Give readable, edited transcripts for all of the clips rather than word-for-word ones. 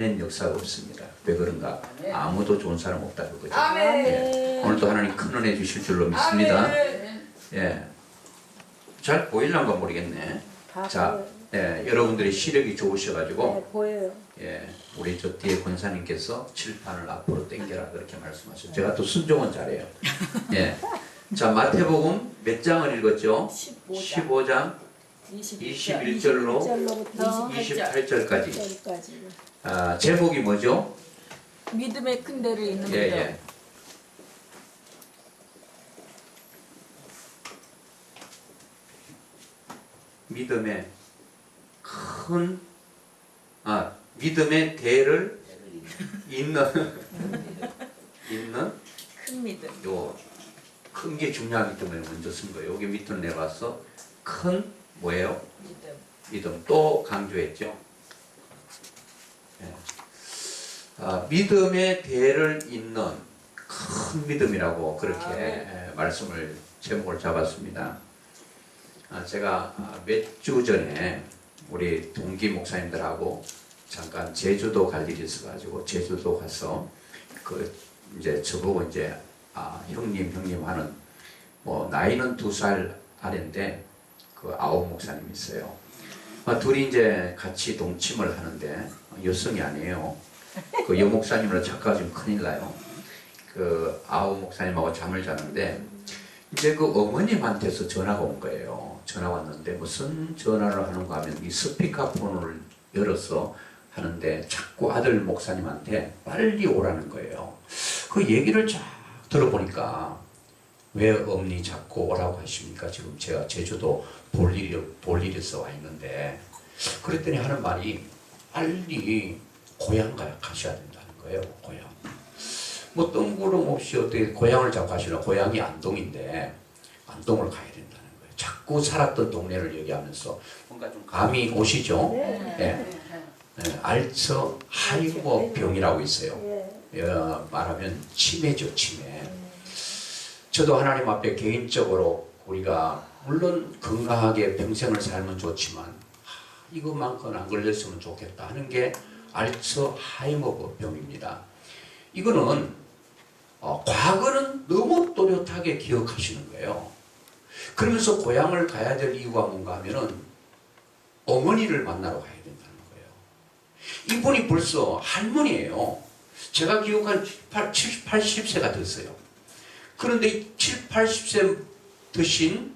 역사가 없습니다. 왜 그런가? 아무도 좋은 사람 없다 그거죠. 아멘. 예. 오늘도 하나님 큰 은혜 주실 줄로 믿습니다. 아멘. 예. 잘 보일란가 모르겠네. 다 자, 보여요. 예, 여러분들이 시력이 좋으셔가지고, 네, 보여요. 예, 우리 저 뒤에 권사님께서 칠판을 앞으로 당겨라 그렇게 말씀하셨어요. 제가 또 순종은 잘해요. 예. 자, 마태복음 몇 장을 읽었죠? 15장 21절로 1절로부터 28절까지. 8절까지. 아, 제목이 뭐죠? 믿음의 큰 데를 잇는 예, 믿음. 예. 믿음의 믿음의 대를 잇는 큰 믿음. 요 큰 게 중요하기 때문에 먼저 쓴 거예요. 여기 밑으로 내려와서 큰 뭐예요? 믿음. 믿음 또 강조했죠. 예. 믿음의 대를 잇는 큰 믿음이라고 그렇게 말씀을 제목을 잡았습니다. 제가 몇 주 전에 우리 동기 목사님들하고 잠깐 제주도 갈 일이 있어가지고 제주도 가서 그 이제 저보고 이제 형님 하는 뭐 나이는 2살 아래인데 그 아홉 목사님이 있어요. 둘이 이제 같이 동침을 하는데 여성이 아니에요. 그 여 목사님으로 착각하시면 큰일 나요. 그 아홉 목사님하고 잠을 자는데 이제 그 어머님한테서 전화가 온 거예요. 전화 왔는데 무슨 전화를 하는가 하면 이 스피커폰을 열어서 하는데 자꾸 아들 목사님한테 빨리 오라는 거예요. 그 얘기를 쫙 들어보니까 왜 어머니 자꾸 오라고 하십니까? 지금 제가 제주도 볼 일이 있어 와 있는데 그랬더니 하는 말이 빨리 고향 가셔야 된다는 거예요. 고향. 뭐 뜬구름없이 어떻게 고향을 잡고 가시나 고향이 안동인데 안동을 가야 된다는 거예요. 자꾸 살았던 동네를 얘기하면서 뭔가 좀 감이 오시죠? 네. 알츠하이머 병이라고 있어요. 말하면 치매죠, 치매. 저도 하나님 앞에 개인적으로 우리가 물론 건강하게 평생을 살면 좋지만 이것만큼 안 걸렸으면 좋겠다 하는 게 알츠하이머 병입니다. 이거는 과거는 너무 또렷하게 기억하시는 거예요. 그러면서 고향을 가야 될 이유가 뭔가 하면은 어머니를 만나러 가야 된다는 거예요. 이분이 벌써 할머니예요. 제가 기억한 70, 80세가 됐어요. 그런데 7, 80세 드신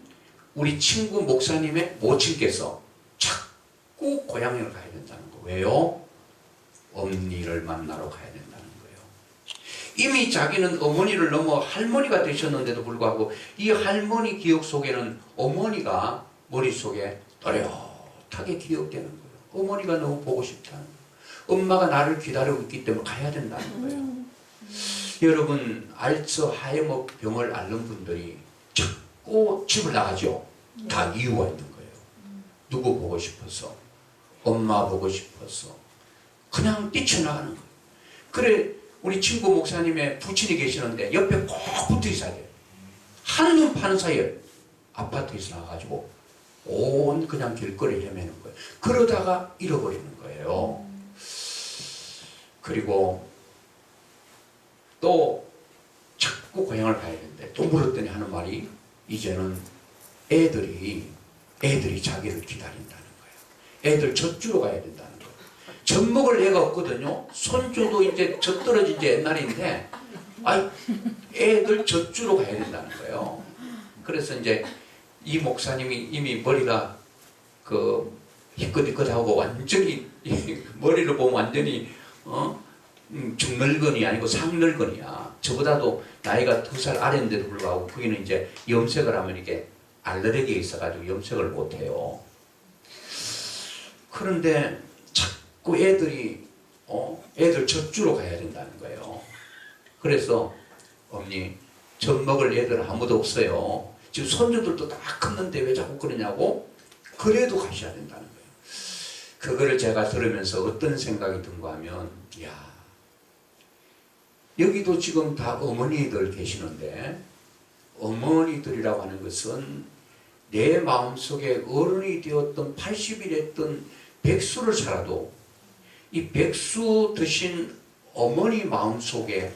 우리 친구 목사님의 모친께서 자꾸 고향을 가야 된다는 거예요. 왜요? 어머니를 만나러 가야 된다는 거예요. 이미 자기는 어머니를 넘어 할머니가 되셨는데도 불구하고 이 할머니 기억 속에는 어머니가 머릿속에 또렷하게 기억되는 거예요. 어머니가 너무 보고 싶다는 거예요. 엄마가 나를 기다리고 있기 때문에 가야 된다는 거예요. 여러분 알츠하이머 병을 앓는 분들이 자꾸 집을 나가죠. 다 이유가 있는 거예요. 누구 보고 싶어서, 엄마 보고 싶어서 그냥 뛰쳐나가는 거예요. 그래 우리 친구 목사님의 부친이 계시는데 옆에 꼭 붙어 있어야 돼요. 한눈 파는 사이에 아파트에서 나가가지고 온 그냥 길거리 헤매는 거예요. 그러다가 잃어버리는 거예요. 그리고 또 자꾸 고향을 가야 되는데 또 물었더니 하는 말이 이제는 애들이 자기를 기다린다는 거예요. 애들 젖주러 가야 된다는 거예요. 젖 먹을 애가 없거든요. 손주도 이제 젖 떨어진 지 옛날인데 애들 젖주러 가야 된다는 거예요. 그래서 이제 이 목사님이 이미 머리가 희끗희끗하고 완전히 머리를 보면 완전히 중늙은이 아니고 상늙은이야. 저보다도 나이가 2살 아래인데도 불구하고 거기는 이제 염색을 하면 이게 알레르기가 있어가지고 염색을 못해요. 그런데 자꾸 애들 젖주러 가야 된다는 거예요. 그래서 어머니 젖 먹을 애들 아무도 없어요. 지금 손주들도 다 컸는데 왜 자꾸 그러냐고. 그래도 가셔야 된다는 거예요. 그거를 제가 들으면서 어떤 생각이 든가 하면 여기도 지금 다 어머니들 계시는데 어머니들이라고 하는 것은 내 마음속에 어른이 되었던 80이 됐던 백수를 살아도 이 백수 드신 어머니 마음속에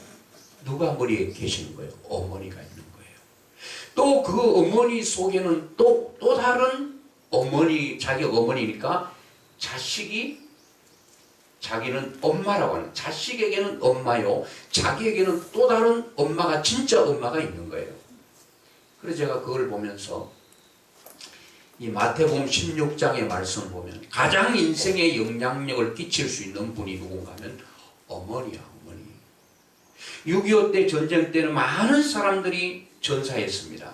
누가 머리에 계시는 거예요? 어머니가 있는 거예요. 또 그 어머니 속에는 또 다른 어머니, 자기 어머니니까 자식이, 자기는 엄마라고 하는, 자식에게는 엄마요, 자기에게는 또 다른 엄마가, 진짜 엄마가 있는 거예요. 그래서 제가 그걸 보면서 이 마태복음 16장의 말씀을 보면 가장 인생에 영향력을 끼칠 수 있는 분이 누군가 하면 어머니야, 어머니. 6.25 때 전쟁 때는 많은 사람들이 전사했습니다.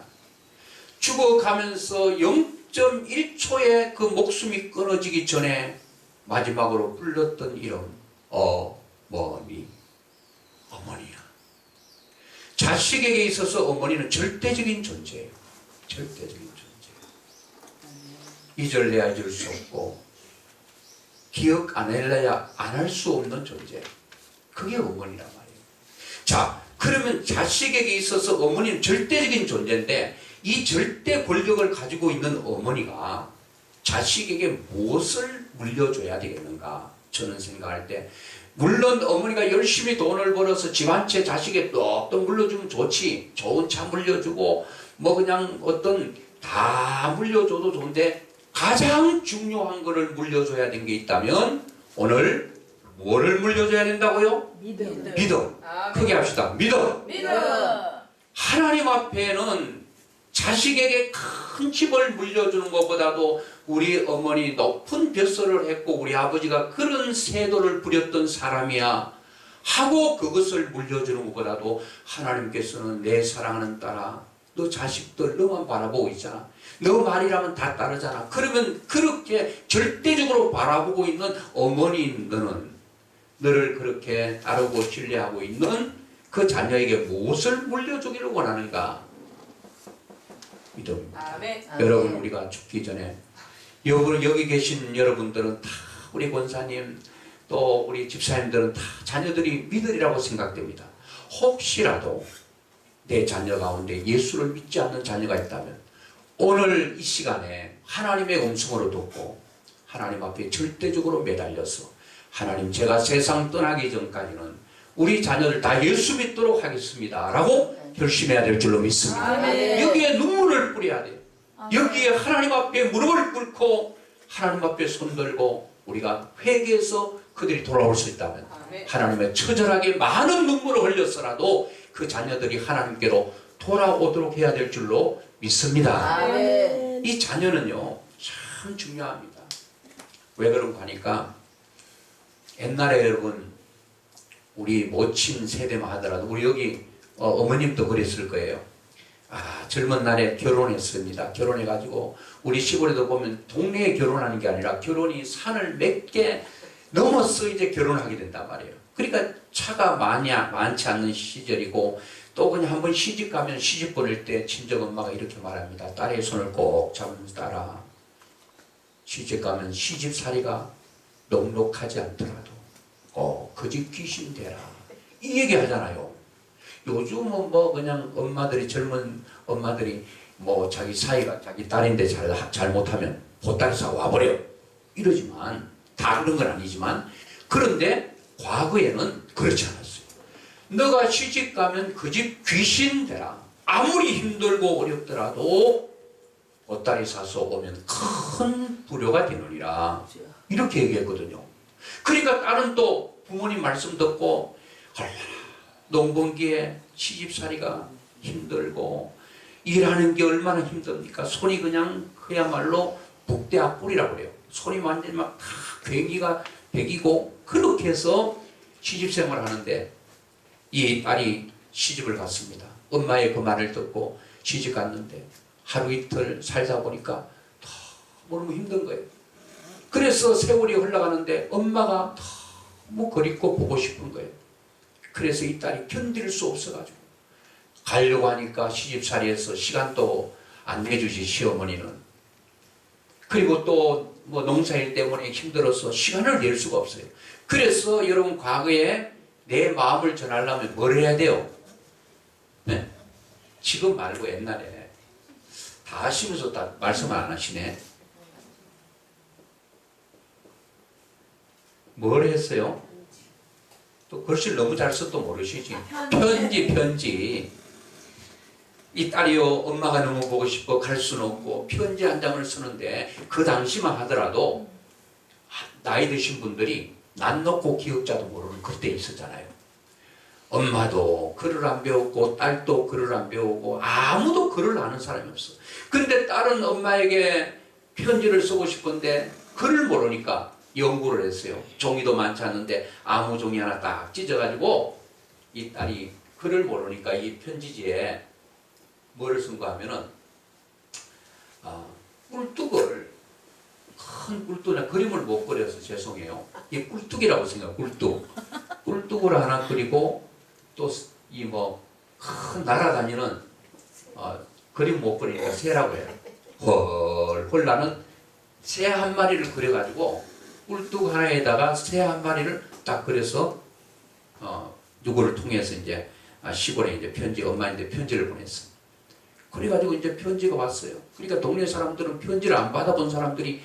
죽어가면서 0.1초에 그 목숨이 끊어지기 전에 마지막으로 불렀던 이름, 어머니. 어머니야. 자식에게 있어서 어머니는 절대적인 존재예요. 절대적인 존재예요. 잊을래야 잊을 수 없고 기억 안 할래야 안 할 수 없는 존재. 그게 어머니란 말이에요. 자, 그러면 자식에게 있어서 어머니는 절대적인 존재인데 이 절대 권력을 가지고 있는 어머니가 자식에게 무엇을 물려줘야 되겠는가? 저는 생각할 때 물론 어머니가 열심히 돈을 벌어서 집 한 채 자식에 똑똑 물려주면 좋지. 좋은 차 물려주고 뭐 그냥 어떤 다 물려줘도 좋은데 가장 중요한 것을 물려줘야 되는 게 있다면 오늘 뭐를 물려줘야 된다고요? 믿음. 믿음. 크게 합시다. 믿음. 믿음. 하나님 앞에는 자식에게 큰 집을 물려주는 것보다도 우리 어머니 높은 벼슬을 했고 우리 아버지가 그런 세도를 부렸던 사람이야 하고 그것을 물려주는 것보다도 하나님께서는 내 사랑하는 딸아, 너 자식들 너만 바라보고 있잖아. 너 말이라면 다 따르잖아. 그러면 그렇게 절대적으로 바라보고 있는 어머니 너는 너를 그렇게 따르고 신뢰하고 있는 그 자녀에게 무엇을 물려주기를 원하는가? 믿음입니다. 여러분, 우리가 죽기 전에 여기 계신 여러분들은 다 우리 권사님 또 우리 집사님들은 다 자녀들이 믿으리라고 생각됩니다. 혹시라도 내 자녀 가운데 예수를 믿지 않는 자녀가 있다면 오늘 이 시간에 하나님의 음성으로 듣고 하나님 앞에 절대적으로 매달려서 하나님, 제가 세상 떠나기 전까지는 우리 자녀들 다 예수 믿도록 하겠습니다 라고 결심해야 될 줄로 믿습니다. 아멘. 여기에 눈물을 뿌려야 돼요. 여기에 하나님 앞에 무릎을 꿇고 하나님 앞에 손들고 우리가 회개해서 그들이 돌아올 수 있다면 하나님의 처절하게 많은 눈물을 흘렸어라도 그 자녀들이 하나님께로 돌아오도록 해야 될 줄로 믿습니다. 아멘. 이 자녀는요 참 중요합니다. 왜 그런가 하니까 옛날에 여러분 우리 모친 세대만 하더라도 우리 여기 어머님도 그랬을 거예요. 젊은 날에 결혼했습니다. 결혼해가지고 우리 시골에도 보면 동네에 결혼하는 게 아니라 결혼이 산을 몇 개 넘어서 이제 결혼하게 된단 말이에요. 그러니까 차가 많지 않는 시절이고 또 그냥 한번 시집 가면 시집 보낼 때 친정 엄마가 이렇게 말합니다. 딸의 손을 꼭 잡으면서 딸아, 시집 가면 시집살이가 넉넉하지 않더라도 그 집 귀신 되라 이 얘기 하잖아요. 요즘은 뭐 그냥 엄마들이, 젊은 엄마들이 뭐 자기 사이가 자기 딸인데 잘못하면 보따리사 와버려 이러지만, 다 그런 건 아니지만, 그런데 과거에는 그렇지 않았어요. 너가 시집 가면 그 집 귀신 되라. 아무리 힘들고 어렵더라도 보따리 사서 오면 큰 불효가 되느니라 이렇게 얘기했거든요. 그러니까 딸은 또 부모님 말씀 듣고 얼마나 농번기에 시집살이가 힘들고 일하는 게 얼마나 힘듭니까? 손이 그냥 그야말로 북대학 뿔이라고 그래요. 손이 완전히 막 다 괴기가 백이고 그렇게 해서 시집생활을 하는데 이 딸이 시집을 갔습니다. 엄마의 그 말을 듣고 시집 갔는데 하루 이틀 살다 보니까 너무 힘든 거예요. 그래서 세월이 흘러가는데 엄마가 너무 그립고 보고 싶은 거예요. 그래서 이 딸이 견딜 수 없어가지고 가려고 하니까 시집살이해서 시간도 안 내주지 시어머니는. 그리고 또 뭐 농사일 때문에 힘들어서 시간을 낼 수가 없어요. 그래서 여러분 과거에 내 마음을 전하려면 뭘 해야 돼요? 네? 지금 말고 옛날에 다 하시면서 다 말씀 안 하시네. 뭘 했어요? 또 글씨를 너무 잘 써도 모르시지. 편지. 이 딸이요, 엄마가 너무 보고 싶어 갈 수는 없고 편지 한 장을 쓰는데 그 당시만 하더라도 나이 드신 분들이 난 놓고 기억자도 모르는 그때 있었잖아요. 엄마도 글을 안 배웠고 딸도 글을 안 배우고 아무도 글을 아는 사람이 없어. 근데 딸은 엄마에게 편지를 쓰고 싶은데 글을 모르니까 연구를 했어요. 종이도 많지 않은데 아무 종이 하나 딱 찢어가지고 이 딸이 글을 모르니까 이 편지지에 뭐를 쓴가 하면은 꿀뚝을 큰 꿀뚝이나 그림을 못 그려서 죄송해요. 이 꿀뚝이라고 생각해요. 꿀뚝을 하나 그리고 또 이 뭐 큰 날아다니는 그림 못 그리니까 새라고 해요. 헐 나는 새 한 마리를 그려가지고 꿀뚝 하나에다가 새 한 마리를 딱 그려서 누구를 통해서 이제 시골에 이제 엄마한테 편지를 보냈어. 그래가지고 이제 편지가 왔어요. 그러니까 동네 사람들은 편지를 안 받아본 사람들이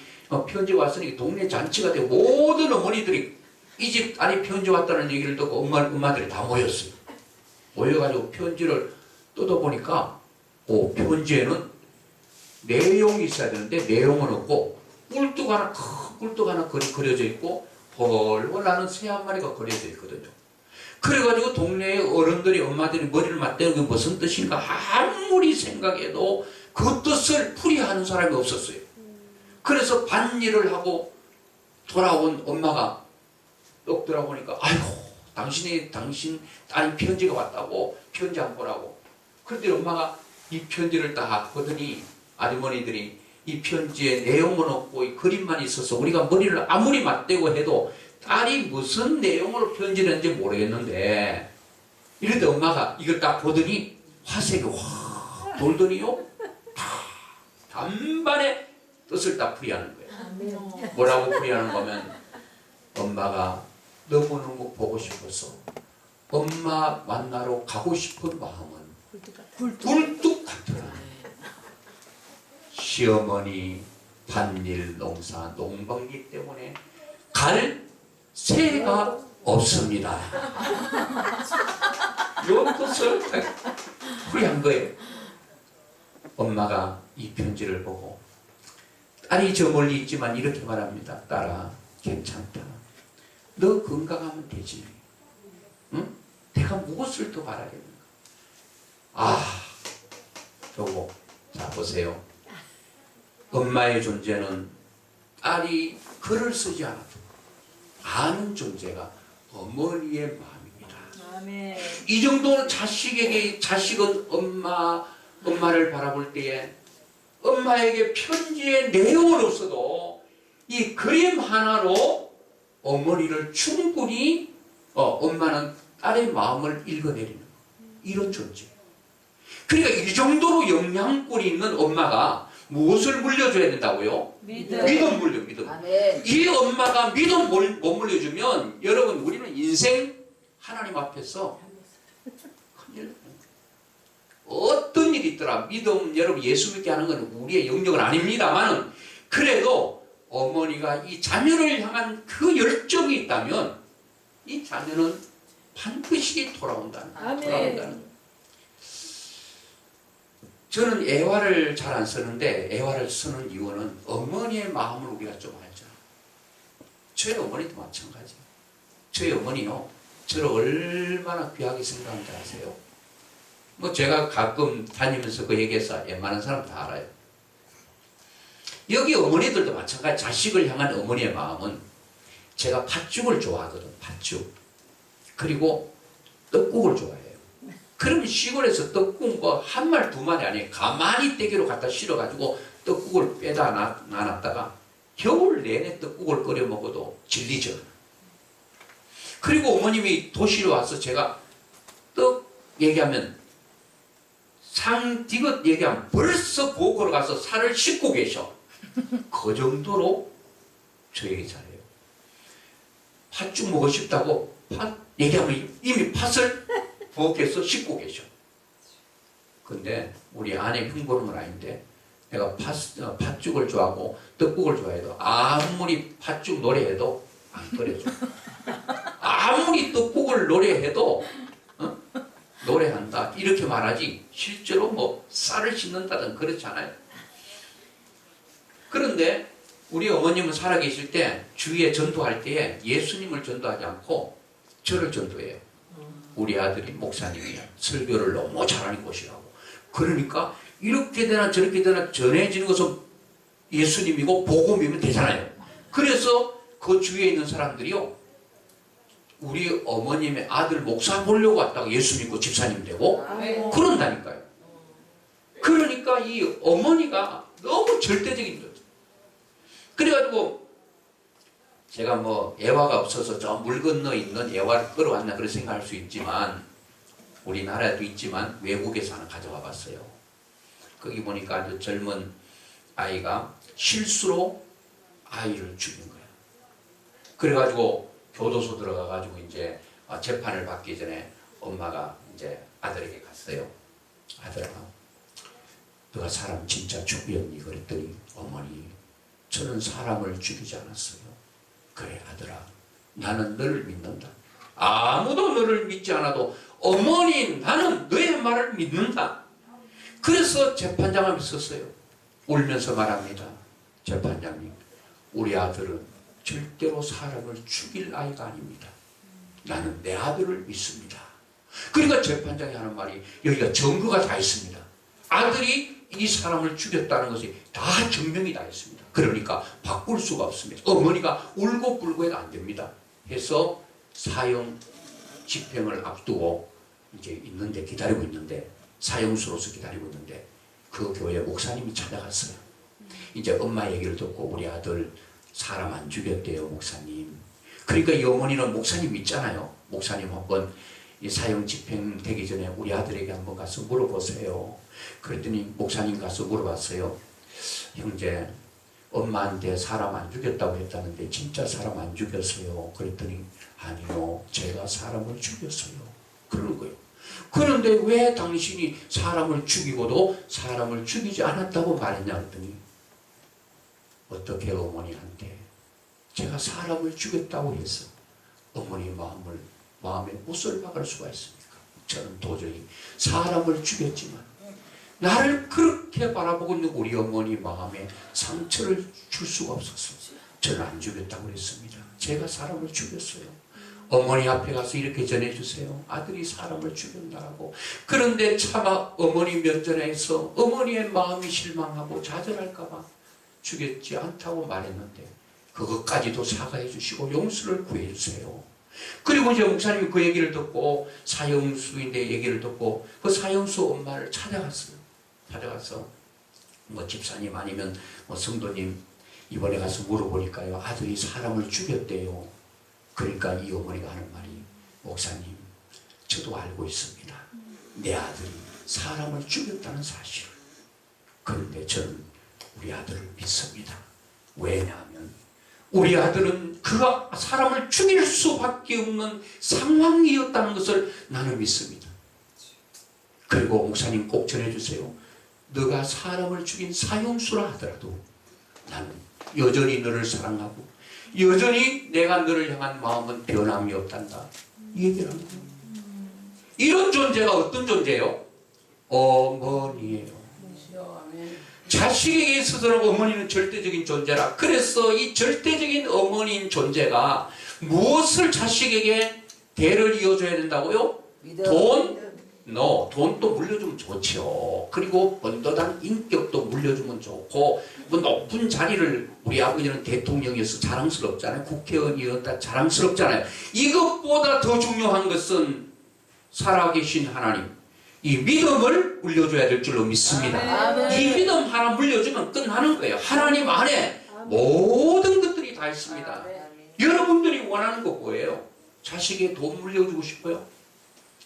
편지가 왔으니 동네 잔치가 되고 모든 어머니들이 이 집 안에 편지 왔다는 얘기를 듣고 엄마들이 다 모였어요. 모여가지고 편지를 뜯어보니까 편지에는 내용이 있어야 되는데 내용은 없고 꿀뚝 하나 그려져 있고 헐 나는 새 한 마리가 그려져 있거든요. 그래가지고 동네의 어른들이 엄마들이 머리를 맞대고 그게 무슨 뜻인가 아무리 생각해도 그 뜻을 풀이하는 사람이 없었어요. 그래서 밭일을 하고 돌아온 엄마가 떡 들어보니까 아이고 당신 딸이 편지가 왔다고 편지 안 보라고. 그런데 엄마가 이 편지를 딱 보더니 아주머니들이 이 편지에 내용은 없고 이 그림만 있어서 우리가 머리를 아무리 맞대고 해도 딸이 무슨 내용으로 편지를 했는지 모르겠는데 이런데 엄마가 이걸 딱 보더니 화색이 확 돌더니요 단번에 뜻을 다 풀이하는 거예요. 뭐라고 풀이하는 거면 엄마가 너무너무 보고 싶어서 엄마 만나러 가고 싶은 마음은 굴뚝 같더라. 시어머니 밭일 농사 농방이기 때문에 갈 새가 없습니다. 요 뜻을 풀이한 거예요. 엄마가 이 편지를 보고 딸이 저 멀리 있지만 이렇게 말합니다. 딸아 괜찮다. 너 건강하면 되지. 응? 내가 무엇을 더 바라겠는가. 저거 자 보세요. 엄마의 존재는 딸이 글을 쓰지 않아도 아는 존재가 어머니의 마음입니다. 아멘. 이 정도는 자식은 엄마를 바라볼 때에 엄마에게 편지의 내용은 없어도 이 그림 하나로 어머니를 충분히 엄마는 딸의 마음을 읽어내리는 이런 존재. 그러니까 이 정도로 영향권이 있는 엄마가 무엇을 물려줘야 된다고요? 믿음 물려. 아멘. 이 엄마가 믿음 못 물려주면 여러분 우리는 인생 하나님 앞에서 큰일 나요. 어떤 일이 있더라 믿음 여러분 예수 믿게 하는 건 우리의 영역은 아닙니다만 그래도 어머니가 이 자녀를 향한 그 열정이 있다면 이 자녀는 반드시 돌아온다는. 저는 애화를 잘 안 쓰는데 애화를 쓰는 이유는 어머니의 마음을 우리가 좀 알죠. 저희 어머니도 마찬가지예요. 저희 어머니요 저를 얼마나 귀하게 생각하는지 아세요? 뭐 제가 가끔 다니면서 그 얘기해서 웬만한 사람 다 알아요. 여기 어머니들도 마찬가지. 자식을 향한 어머니의 마음은 제가 팥죽을 좋아하거든. 팥죽. 그리고 떡국을 좋아해요. 그러면 시골에서 떡국 뭐 한 말 두 말이 아니에요. 가만히 떼기로 갖다 실어가지고 떡국을 빼다 놔놨다가 겨울 내내 떡국을 끓여 먹어도 질리죠. 그리고 어머님이 도시로 와서 제가 떡 얘기하면 상디귿 얘기하면 벌써 보고로 가서 살을 씻고 계셔. 그 정도로 저에게 잘해요. 팥죽 먹고 싶다고 팥 얘기하면 이미 팥을 부엌에서 씻고 계셔. 근데 우리 아내 흉보는 건 아닌데 내가 팥죽을 좋아하고 떡국을 좋아해도 아무리 팥죽 노래해도 안 끓여줘. 아무리 떡국을 노래해도 노래한다 이렇게 말하지 실제로 뭐 쌀을 씻는다든 그렇잖아요. 그런데 우리 어머님은 살아계실 때 주위에 전도할 때에 예수님을 전도하지 않고 저를 전도해요. 우리 아들이 목사님이야. 설교를 너무 잘하는 곳이라고. 그러니까 이렇게 되나 저렇게 되나 전해지는 것은 예수님이고 복음이면 되잖아요. 그래서 그 주위에 있는 사람들이요, 우리 어머님의 아들 목사 보려고 왔다고 예수 믿고 집사님 되고 그런다니까요. 그러니까 이 어머니가 너무 절대적인 거죠. 그래가지고 제가 뭐 애화가 없어서 저 물 건너 있는 애화를 끌어왔나 그렇게 생각할 수 있지만 우리나라에도 있지만 외국에서 하나 가져와 봤어요. 거기 보니까 아주 젊은 아이가 실수로 아이를 죽인 거예요. 그래가지고 교도소 들어가가지고 이제 재판을 받기 전에 엄마가 이제 아들에게 갔어요. 아들아, 너가 사람 진짜 죽였니? 그랬더니 어머니, 저는 사람을 죽이지 않았어요. 그래 아들아, 나는 너를 믿는다. 아무도 너를 믿지 않아도 어머니 나는 너의 말을 믿는다. 그래서 재판장 앞에 섰어요. 울면서 말합니다. 재판장님, 우리 아들은 절대로 사람을 죽일 아이가 아닙니다. 나는 내 아들을 믿습니다. 그러니까 재판장이 하는 말이 여기가 증거가 다 있습니다. 아들이 이 사람을 죽였다는 것이 다 증명이 다 있습니다. 그러니까 바꿀 수가 없습니다. 어머니가 울고 불고 해도 안 됩니다. 해서 사형 집행을 앞두고 이제 있는데 기다리고 있는데 사형수로서 기다리고 있는데 그 교회 목사님이 찾아갔어요. 이제 엄마 얘기를 듣고 우리 아들 사람 안 죽였대요 목사님. 그러니까 이 어머니는 목사님 믿잖아요. 목사님 한번 이 사형 집행되기 전에 우리 아들에게 한번 가서 물어보세요. 그랬더니 목사님 가서 물어봤어요. 형제, 엄마한테 사람 안 죽였다고 했다는데 진짜 사람 안 죽였어요. 그랬더니 아니요, 제가 사람을 죽였어요. 그러는 거예요. 그런데 왜 당신이 사람을 죽이고도 사람을 죽이지 않았다고 말했냐 했더니 어떻게 어머니한테 제가 사람을 죽였다고 해서 어머니 마음에 못을 박을 수가 있습니까? 저는 도저히 사람을 죽였지만 나를 그렇게 바라보고 있는 우리 어머니 마음에 상처를 줄 수가 없었어요. 저는 안 죽였다고 그랬습니다. 제가 사람을 죽였어요. 어머니 앞에 가서 이렇게 전해주세요. 아들이 사람을 죽였다고. 그런데 차마 어머니 면전에서 어머니의 마음이 실망하고 좌절할까봐 죽였지 않다고 말했는데 그것까지도 사과해 주시고 용서를 구해 주세요. 그리고 이제 목사님이 그 얘기를 듣고 사형수인데 얘기를 듣고 그 사형수 엄마를 찾아갔어요. 찾아가서 뭐 집사님 아니면 뭐 성도님 이번에 가서 물어보니까요 아들이 사람을 죽였대요. 그러니까 이 어머니가 하는 말이 목사님 저도 알고 있습니다. 내 아들이 사람을 죽였다는 사실을. 그런데 저는 우리 아들을 믿습니다. 왜냐하면 우리 아들은 그가 사람을 죽일 수밖에 없는 상황이었다는 것을 나는 믿습니다. 그리고 목사님 꼭 전해주세요. 너가 사람을 죽인 사형수라 하더라도 나는 여전히 너를 사랑하고 여전히 내가 너를 향한 마음은 변함이 없단다. 이 얘기를 하는 거예요. 이런 존재가 어떤 존재예요? 어머니예요. 자식에게 있어서는 어머니는 절대적인 존재라. 그래서 이 절대적인 어머니인 존재가 무엇을 자식에게 대를 이어줘야 된다고요? 돈도 물려주면 좋죠. 그리고 번듯한 인격도 물려주면 좋고 뭐 높은 자리를 우리 아버지는 대통령이어서 자랑스럽잖아요. 국회의원이었다 자랑스럽잖아요. 이것보다 더 중요한 것은 살아계신 하나님 이 믿음을 물려줘야 될 줄로 믿습니다. 아멘. 이 믿음 하나 물려주면 끝나는 거예요. 하나님 안에 모든 것들이 다 있습니다. 여러분들이 원하는 거 뭐예요? 자식에 돈 물려주고 싶어요?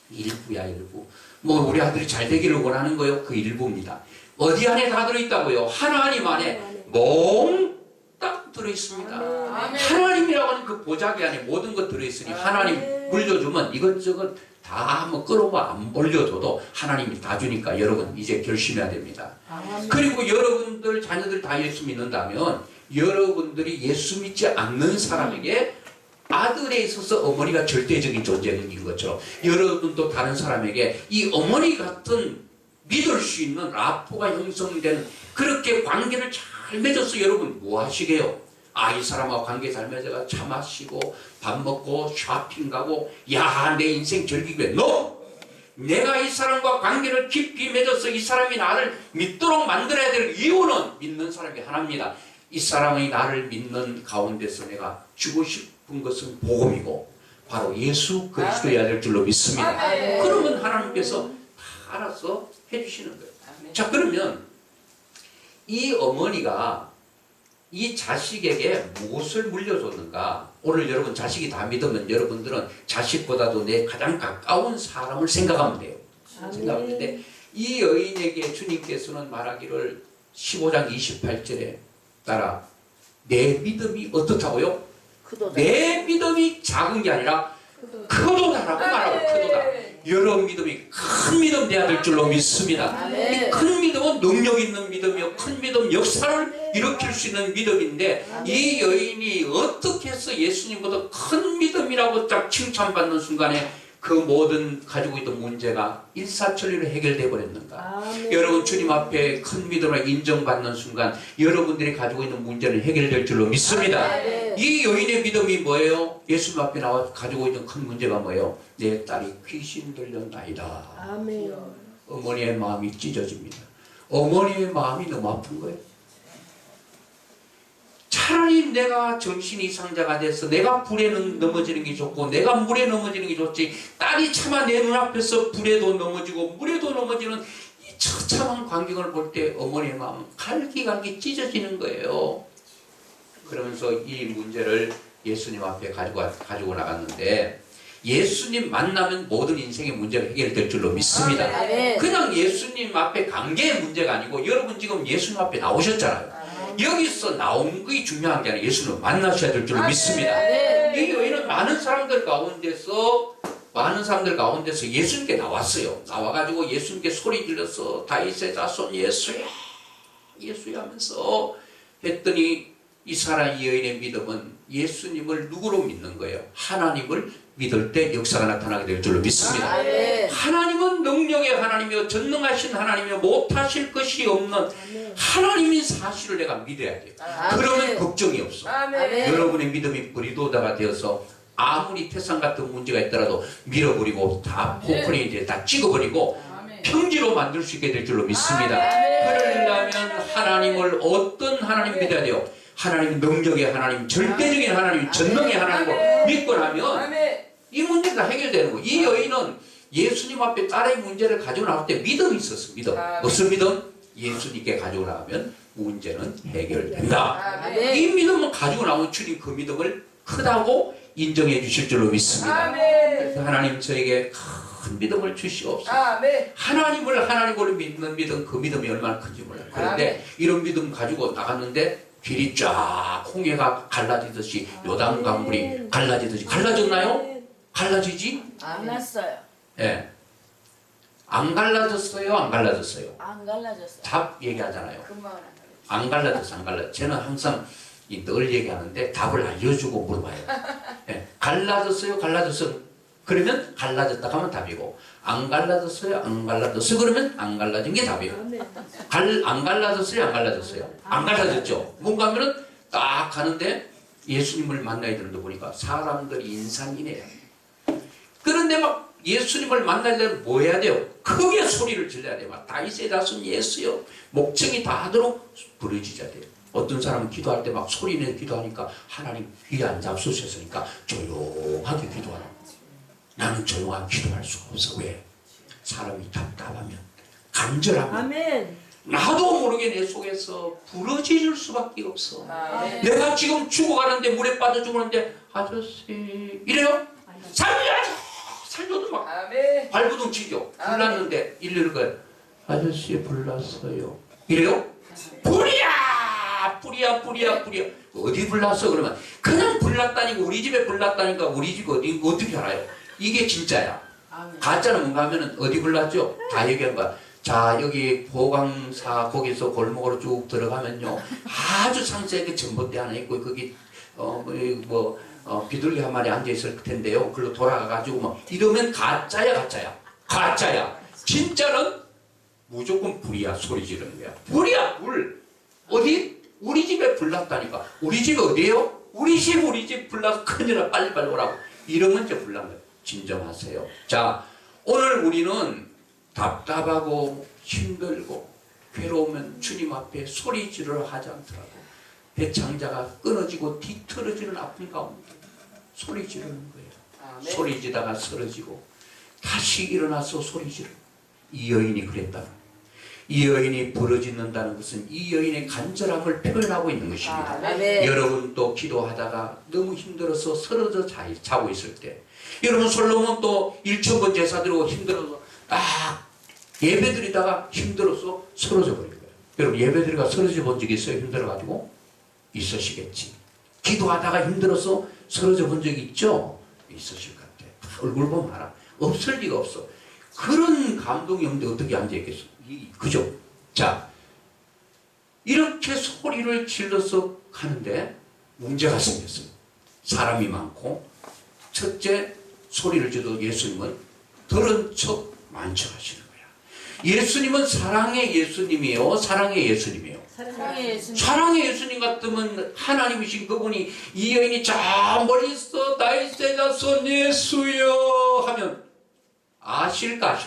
일부야 일부. 뭐 우리 아들이 잘 되기를 원하는 거요? 그 일부입니다. 어디 안에 다 들어있다고요? 하나님 안에 몽땅 들어있습니다. 하나님이라고 하는 그 보자기 안에 모든 것 들어있으니 하나님 물려주면 이것저것 다 뭐 끌어와 안 물려줘도 하나님이 다 주니까 여러분 이제 결심해야 됩니다. 그리고 여러분들 자녀들 다 예수 믿는다면 여러분들이 예수 믿지 않는 사람에게 아들에 있어서 어머니가 절대적인 존재인 것처럼 여러분도 다른 사람에게 이 어머니 같은 믿을 수 있는 라포가 형성되는 그렇게 관계를 잘 맺어서 여러분 뭐 하시게요? 이 사람하고 관계 잘 맺어가 차 마시고 밥 먹고 쇼핑 가고 야 내 인생 즐기게 너 내가 이 사람과 관계를 깊이 맺어서 이 사람이 나를 믿도록 만들어야 될 이유는 믿는 사람이 하나입니다. 이 사람이 나를 믿는 가운데서 내가 주고 싶은 것은 복음이고 바로 예수 그리스도의 아들 줄로 믿습니다. 그러면 하나님께서 다 알아서 해주시는 거예요. 자, 그러면 이 어머니가 이 자식에게 무엇을 물려줬는가? 오늘 여러분 자식이 다 믿으면 여러분들은 자식보다도 내 가장 가까운 사람을 생각하면 돼요. 생각하는데 이 여인에게 주님께서는 말하기를 15장 28절에 따라 내 믿음이 어떻다고요? 내 믿음이 작은 게 아니라 크도다라고 말하고 크도다. 여러분 믿음이 큰 믿음 돼야 될 줄로 믿습니다. 이 큰 믿음은 능력 있는 믿음이요, 큰 믿음 역사를 일으킬 수 있는 믿음인데 이 여인이 어떻게 해서 예수님보다 큰 믿음이라고 딱 칭찬받는 순간에 그 모든 가지고 있던 문제가 일사천리로 해결돼 버렸는가? 여러분 주님 앞에 큰 믿음을 인정받는 순간 여러분들이 가지고 있는 문제는 해결될 줄로 믿습니다. 이 여인의 믿음이 뭐예요? 예수님 앞에 나와 가지고 있는 큰 문제가 뭐예요? 내 딸이 귀신 들렸나이다. 어머니의 마음이 찢어집니다. 어머니의 마음이 너무 아픈 거예요. 차라리 내가 정신이 상자가 돼서 내가 불에 넘어지는 게 좋고 내가 물에 넘어지는 게 좋지, 딸이 차마 내 눈앞에서 불에도 넘어지고 물에도 넘어지는 이 처참한 광경을 볼 때 어머니의 마음은 갈기갈기 찢어지는 거예요. 그러면서 이 문제를 예수님 앞에 가지고 나갔는데 예수님 만나면 모든 인생의 문제가 해결될 줄로 믿습니다. 그냥 예수님 앞에 간 게 문제가 아니고 여러분 지금 예수님 앞에 나오셨잖아요. 여기서 나온 게 중요한 게 아니라 예수님을 만나셔야 될 줄로 믿습니다. 이 여인은 많은 사람들 가운데서 예수님께 나왔어요. 나와가지고 예수님께 소리 질러서 다윗의 자손 예수야 예수야 하면서 했더니 이 여인의 믿음은 예수님을 누구로 믿는 거예요? 하나님을 믿을 때 역사가 나타나게 될 줄로 믿습니다. 하나님은 능력의 하나님이요 전능하신 하나님이요 못하실 것이 없는 하나님인 사실을 내가 믿어야 돼요. 그러면 걱정이 없어. 여러분의 믿음이 버리도다가 되어서 아무리 태산 같은 문제가 있더라도 밀어버리고 다 포크레인 이제 다 찍어버리고 평지로 만들 수 있게 될 줄로 믿습니다. 그러려면 하나님을 어떤 하나님 믿어야 돼요? 하나님 능력의 하나님, 절대적인 하나님, 전능의 하나님을 믿고 나면 이 문제가 해결되는 거예요. 이 여인은 예수님 앞에 딸의 문제를 가지고 나올 때 믿음이 있었어. 믿음. 무슨 믿음? 예수님께 가지고 나가면 문제는 해결된다. 이 믿음을 가지고 나오면 주님 그 믿음을 크다고 인정해 주실 줄로 믿습니다. 그래서 하나님 저에게 큰 믿음을 주시옵소서. 하나님을 하나님으로 믿는 믿음, 그 믿음이 얼마나 큰지 몰라요. 그런데 이런 믿음 가지고 나갔는데 길이 쫙 홍해가 갈라지듯이 요단 강물이 갈라지듯이 갈라졌나요? 갈라지지? 안 났어요. 예. 안 갈라졌어요? 안 갈라졌어요? 안 갈라졌어요. 답 얘기하잖아요. 금방 안 갈라졌어, 안 갈라졌어. 저는 항상 늘 얘기하는데 답을 알려주고 물어봐요. 예. 갈라졌어요? 갈라졌어요? 그러면 갈라졌다 하면 답이고, 안 갈라졌어요? 안 갈라졌어요? 그러면 안 갈라진 게 답이에요. 안 갈라졌어요? 안 갈라졌어요? 안 갈라졌죠? 뭔가 하면은 딱 가는데 예수님을 만나야 되는데 보니까 사람들이 인산이네요. 그런데 막 예수님을 만나려면 뭐 해야 돼요? 크게 소리를 질러야 돼요. 막 다윗의 자손 예수여, 목청이 다 하도록 부르짖어야 돼요. 어떤 사람은 기도할 때 막 소리내 기도하니까 하나님 귀에 안 잡수셨으니까 조용하게 기도하라. 나는 조용하게 기도할 수가 없어. 왜? 사람이 답답하면, 간절하면 나도 모르게 내 속에서 부러질 수밖에 없어. 내가 지금 죽어가는데 물에 빠져 죽었는데 아저씨 이래요? 살려줘! 살려도 막 발부둥 치죠. 불났는데 일일이 거예요. 아저씨 불났어요. 이래요? 불이야! 불이야. 어디 불났어? 그러면 그냥 불났다니까, 우리 집에 불났다니까 우리 집 어떻게 알아요? 이게 진짜야. 가짜는 뭔가 하면은 어디 불났죠? 다 얘기한 거야. 자, 여기 보강사 거기서 골목으로 쭉 들어가면요, 아주 상세하게 전봇대 하나 있고 거기 비둘기 한 마리 앉아 있을 텐데요. 글로 돌아가가지고 막 이러면 가짜야. 진짜는 무조건 불이야. 소리 지르는 거야. 불이야 불. 어디? 우리 집에 불 났다니까. 우리 집 어디예요? 우리 집 불 나서 큰일 나. 빨리빨리 오라고. 이러면 이제 불난 거예요. 진정하세요. 자, 오늘 우리는 답답하고 힘들고 괴로우면 주님 앞에 소리 지르러 하지 않더라도 배창자가 끊어지고 뒤틀어지는 아픔 가운데 소리 지르는 거예요. 아멘. 소리 지다가 쓰러지고 다시 일어나서 소리 지르는. 이 여인이 그랬다. 이 여인이 부르짖는다는 것은 이 여인의 간절함을 표현하고 있는 것입니다. 아멘. 여러분도 기도하다가 너무 힘들어서 쓰러져 자고 있을 때, 여러분 솔로몬 또 1,000번 제사 드리고 힘들어서 딱 예배 드리다가 힘들어서 쓰러져 버린 거예요. 여러분 예배 드리다가 쓰러져 본 적 있어요? 힘들어가지고? 있으시겠지. 기도하다가 힘들어서 쓰러져 본 적이 있죠? 있으실 것 같아. 얼굴 보면 알아. 없을 리가 없어. 그런 감동이 없는데 어떻게 앉아있겠어? 그죠? 자, 이렇게 소리를 질러서 가는데 문제가 생겼어요. 사람이 많고, 첫째, 소리를 질러도 예수님은 들은 척 만척하시는 거야. 예수님은 사랑의 예수님이에요? 사랑의 예수님이에요? 사랑의 예수님. 사랑의 예수님 같으면 하나님이신 그분이 이 여인이 저 멀리서 나의 제자손 예수여 하면 아실까?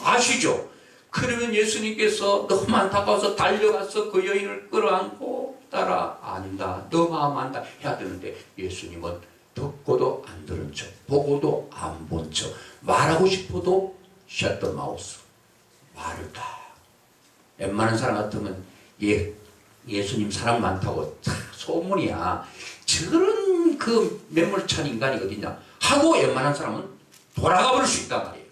아시죠? 그러면 예수님께서 너무 안타까워서 달려가서 그 여인을 끌어안고 따라 안다. 너 마음 안다 해야 되는데 예수님은 듣고도 안 들은 척, 보고도 안 본 척, 말하고 싶어도 셔터 마우스 말을 다. 웬만한 사람 같으면 예수님 사람 많다고 소문이야. 저런 그 매몰찬 인간이 어딨냐 하고 웬만한 사람은 돌아가 버릴 수 있단 말이에요.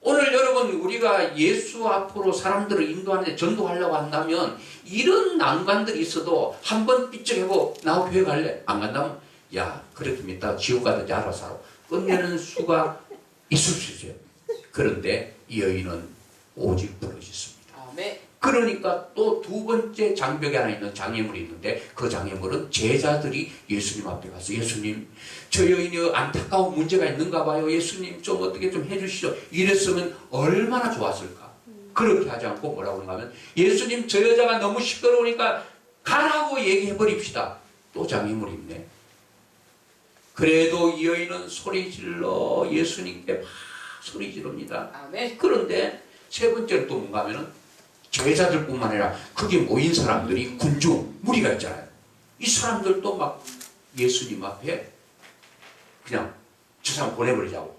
오늘 여러분 우리가 예수 앞으로 사람들을 인도하는데 전도하려고 한다면 이런 난관들이 있어도 한번 삐쩍하고 나 교회 갈래? 안 간다면 야 그렇게 믿다가 지옥 가든지 알아서 하라. 끝내는 수가 있을 수 있어요. 그런데 이 여인은 오직 부르짖습니다. 아멘. 그러니까 또 두 번째 장벽에 하나 있는 장애물이 있는데 그 장애물은 제자들이 예수님 앞에 가서 예수님 저 여인이 안타까운 문제가 있는가 봐요. 예수님 좀 어떻게 좀 해주시죠. 이랬으면 얼마나 좋았을까. 그렇게 하지 않고 뭐라고 하는가 하면 예수님 저 여자가 너무 시끄러우니까 가라고 얘기해 버립시다. 또 장애물이 있네. 그래도 이 여인은 소리 질러 예수님께 막 소리 지릅니다. 아멘. 그런데 세 번째로 또 뭔가 하면은 제자들뿐만 아니라 거기 모인 사람들이 군중 무리가 있잖아요. 이 사람들도 막 예수님 앞에 그냥 저 사람 보내버리자고.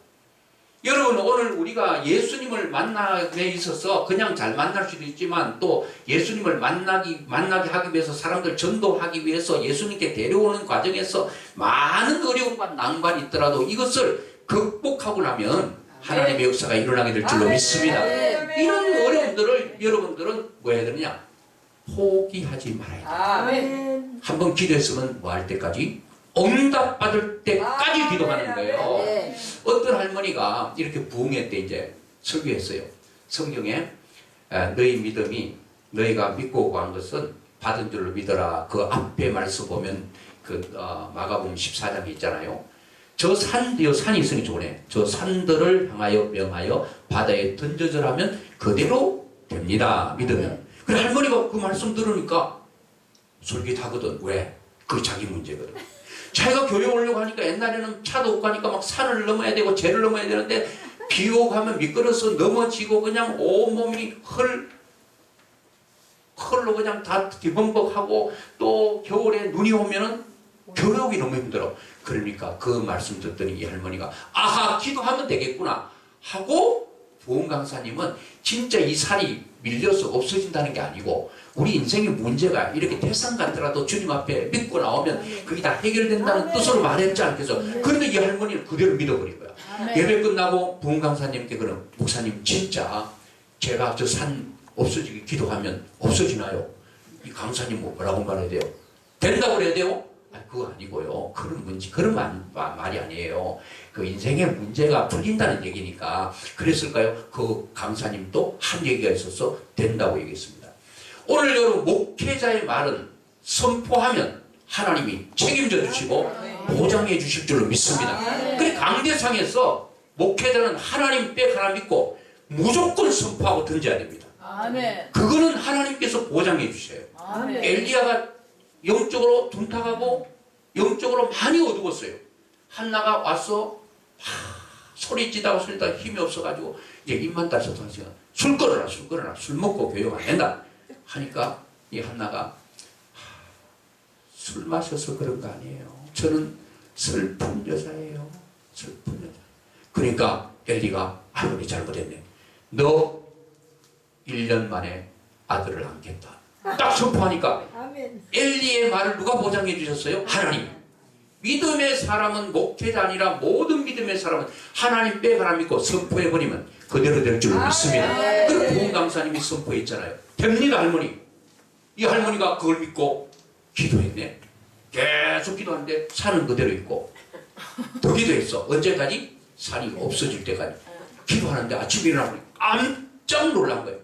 여러분 오늘 우리가 예수님을 만나게 있어서 그냥 잘 만날 수도 있지만 또 예수님을 만나게 하기 위해서 사람들 전도하기 위해서 예수님께 데려오는 과정에서 많은 어려움과 난관이 있더라도 이것을 극복하고 나면 하나님의 역사가 일어나게 될 줄로 믿습니다. 이런 어려움들을 여러분들은 뭐 해야 되느냐? 포기하지 말아야 돼요. 아멘. 한번 기도했으면 뭐 할 때까지? 응답받을 때까지 기도하는 거예요. 어떤 할머니가 이렇게 부흥회 때 이제 설교했어요. 성경에 너희 믿음이 너희가 믿고 구한 것은 받은 줄로 믿어라. 그 앞에 말씀 보면 그 마가복음 14장에 있잖아요. 저 산이 있으니 좋네. 저 산들을 향하여 명하여 바다에 던져져라면 그대로 됩니다. 믿으면. 그래 할머니가 그 말씀 들으니까 솔깃하거든. 왜? 그게 자기 문제거든. 자기가 교회 오려고 하니까 옛날에는 차도 없고 하니까 막 산을 넘어야 되고 죄를 넘어야 되는데 비 오고 하면 미끄러서 넘어지고 그냥 온몸이 헐로 그냥 다 뒤범벅하고 또 겨울에 눈이 오면은 교회 오기 너무 힘들어. 그러니까 그 말씀 듣더니 이 할머니가 아하 기도하면 되겠구나 하고 보은 강사님은 진짜 이 산이 밀려서 없어진다는 게 아니고 우리 인생의 문제가 이렇게 태산 같더라도 주님 앞에 믿고 나오면 그게 다 해결된다는 뜻으로 말했지 않겠어. 그런데 이 할머니는 그대로 믿어버린 거야. 예배 끝나고 보은 강사님께 그럼 목사님 진짜 제가 저 산 없어지게 기도하면 없어지나요? 이 강사님 뭐라고 말해야 돼요? 된다고 그래야 돼요? 아니, 그거 아니고요. 그런 말이 아니에요. 그 인생의 문제가 풀린다는 얘기니까. 그랬을까요? 그 강사님도 한 얘기가 있어서 된다고 얘기했습니다. 오늘 여러분 목회자의 말은 선포하면 하나님이 책임져 주시고 보장해 주실 줄로 믿습니다. 그래 강대상에서 목회자는 하나님 백 하나 믿고 무조건 선포하고 던져야 됩니다. 아멘. 그거는 하나님께서 보장해 주세요. 아멘. 엘리야가 영적으로 둔탁하고 영적으로 많이 어두웠어요. 한나가 와서 소리치다가 소리치다가 힘이 없어가지고 이제 입만 다쳐서 술 끊어라 술 끊어라 술 먹고 교육 안 된다 하니까 이 한나가 술 마셔서 그런 거 아니에요. 저는 슬픈 여자예요. 슬픈 여자. 그러니까 엘리가 아이고 니 잘못했네. 너 1년 만에 아들을 낳겠다. 딱 선포하니까 엘리의 말을 누가 보장해 주셨어요? 하나님. 믿음의 사람은 목회자 아니라 모든 믿음의 사람은 하나님 백 하나 믿고 선포해버리면 그대로 될 줄로 믿습니다. 그리고 부흥 강사님이 선포했잖아요. 됩니다 할머니. 이 할머니가 그걸 믿고 기도했네. 계속 기도하는데 산은 그대로 있고 더 기도했어. 언제까지? 산이 없어질 때까지. 기도하는데 아침에 일어나보니 깜짝 놀란 거예요.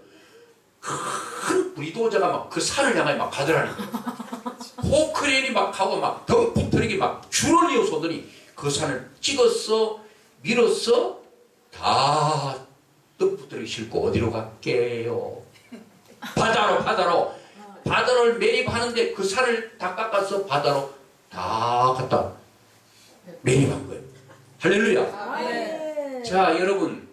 큰 부리도저가 막 그 산을 향해 막 가더라니. 호크레인이 막 가고 막 덤프트럭이 막 줄을 이어서 오더니 그 산을 찍었어 밀었어 다 덤프트럭이 싣고 어디로 갈게요? 바다로 매립하는데 그 산을 다 깎아서 바다로 다 갖다 매립한 거예요. 할렐루야. 자 여러분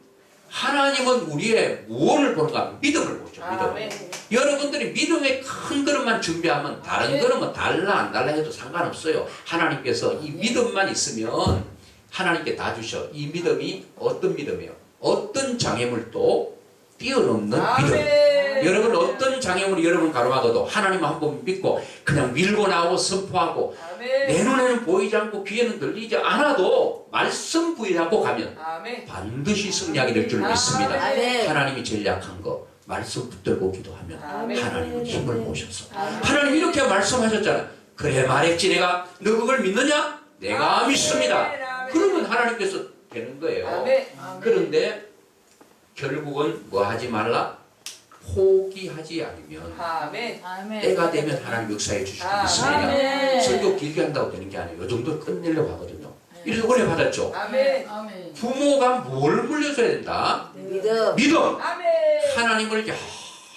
하나님은 우리의 무엇을 보는가? 믿음을 보죠. 믿음. 여러분들이 믿음의 큰 그릇만 준비하면 다른 그릇은 달라 안 달라 해도 상관없어요. 하나님께서 이 믿음만 있으면 하나님께 다 주셔. 이 믿음이 어떤 믿음이에요? 어떤 장애물도 뛰어넘는 믿음. 여러분 어떤 장애물이 여러분 가로막아도 하나님 한 번 믿고 그냥 밀고 나오고 선포하고 내 눈에는 보이지 않고 귀에는 들리지 않아도 말씀 부인하고 가면 반드시 승리하게 될 줄 믿습니다. 하나님이 제일 약한 거 말씀 붙들고 기도하면 하나님은 힘을 모셔서 하나님 이렇게 말씀하셨잖아요. 그래 말했지 내가 너 그걸 믿느냐? 내가 믿습니다. 그러면 하나님께서 되는 거예요. 그런데 결국은 뭐 하지 말라? 포기하지 않으면 때가 되면 하나님 역사해 주시고 있습니다. 설교 길게 한다고 되는 게 아니에요. 이 정도 끝내려고 하거든요. 이래서 은혜 받았죠. 부모가 뭘 물려줘야 된다? 믿음. 하나님을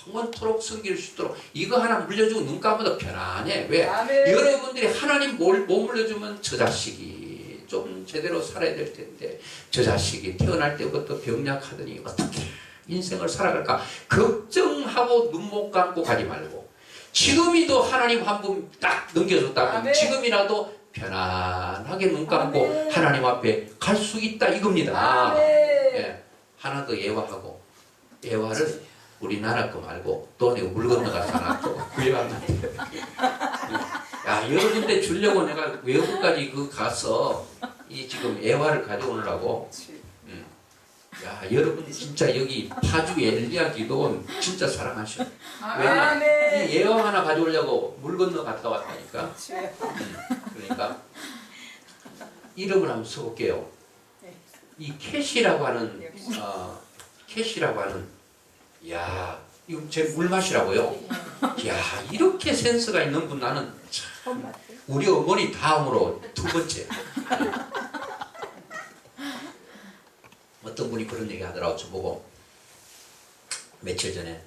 영원토록 섬길 수 있도록 이거 하나 물려주고 눈 감아도 편안해. 왜? 여러분들이 하나님 못 물려주면 저 자식이 좀 제대로 살아야 될 텐데 저 자식이 태어날 때부터 병약하더니 어떻게 인생을 살아갈까 걱정하고 눈 못 감고 가지 말고 지금이도 하나님 한 분 딱 넘겨줬다면 지금이라도 편안하게 눈 감고 하나님 앞에 갈 수 있다 이겁니다. 예, 하나 더 예화하고 예화를 우리나라 거 말고 또 내가 물 건너가서 하나 또 구해왔는데 야 여러분들 주려고 내가 외국까지 그 가서 이 지금 예화를 가져오느라고 야 여러분 진짜 여기 파주 엘리야 기도원 진짜 사랑하셔. 왜냐 이 예화 하나 가져오려고 물 건너 갔다 왔다니까. 그러니까 이름을 한번 써볼게요. 이 캐시라고 하는 야 이거 제 물맛이라고요. 야 이렇게 센스가 있는 분 나는 참 우리 어머니 다음으로 두 번째. 어떤 분이 그런 얘기 하더라고 저보고 며칠 전에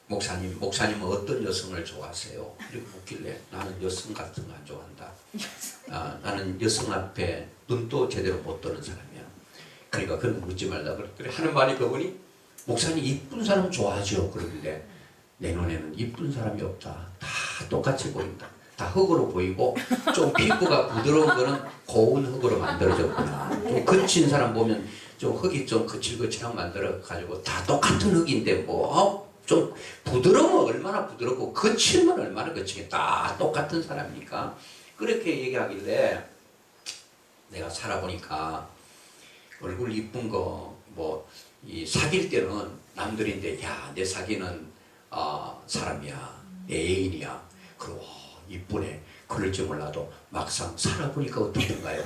목사님은 어떤 여성을 좋아하세요? 이렇게 묻길래 나는 여성 같은 거 안 좋아한다. 나는 여성 앞에 눈도 제대로 못 뜨는 사람이야. 그러니까 그런 거 묻지 말라 그래 하는 말이 그분이 목사님 이쁜 사람 좋아하죠. 그러길래 내 눈에는 이쁜 사람이 없다. 다 똑같이 보인다. 다 흙으로 보이고 좀 피부가 부드러운 거는 고운 흙으로 만들어졌구나. 좀 거친 사람 보면 좀 흙이 좀 거칠거칠하게 만들어 가지고 다 똑같은 흙인데 뭐 좀 부드러우면 얼마나 부드럽고 거칠면 얼마나 거치게 다 똑같은 사람이니까 그렇게 얘기하길래 내가 살아보니까 얼굴 이쁜 거 뭐 이 사귈 때는 남들인데 야 내 사귀는 사람이야 내 애인이야 그리고 이쁘네 그럴 줄 몰라도 막상 살아보니까 어떻던가요?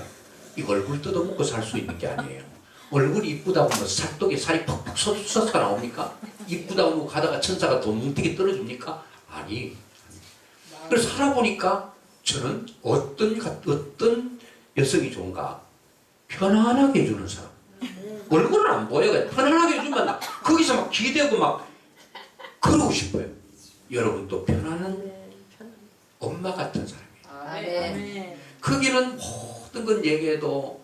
이 얼굴 뜯어먹고 살 수 있는 게 아니에요. 얼굴이 이쁘다고 하면 살독에 살이 퍽퍽 솟아서 나옵니까? 이쁘다고 하면 가다가 천사가 돈 뭉태기 떨어집니까? 아니. 그래서 살아보니까 저는 어떤 여성이 좋은가? 편안하게 해주는 사람. 얼굴은 안 보여. 그냥 편안하게 해주면 나 거기서 막 기대고 막 그러고 싶어요. 여러분도 편안한 엄마 같은 사람이에요. 아멘. 아멘. 거기는 모든 건 얘기해도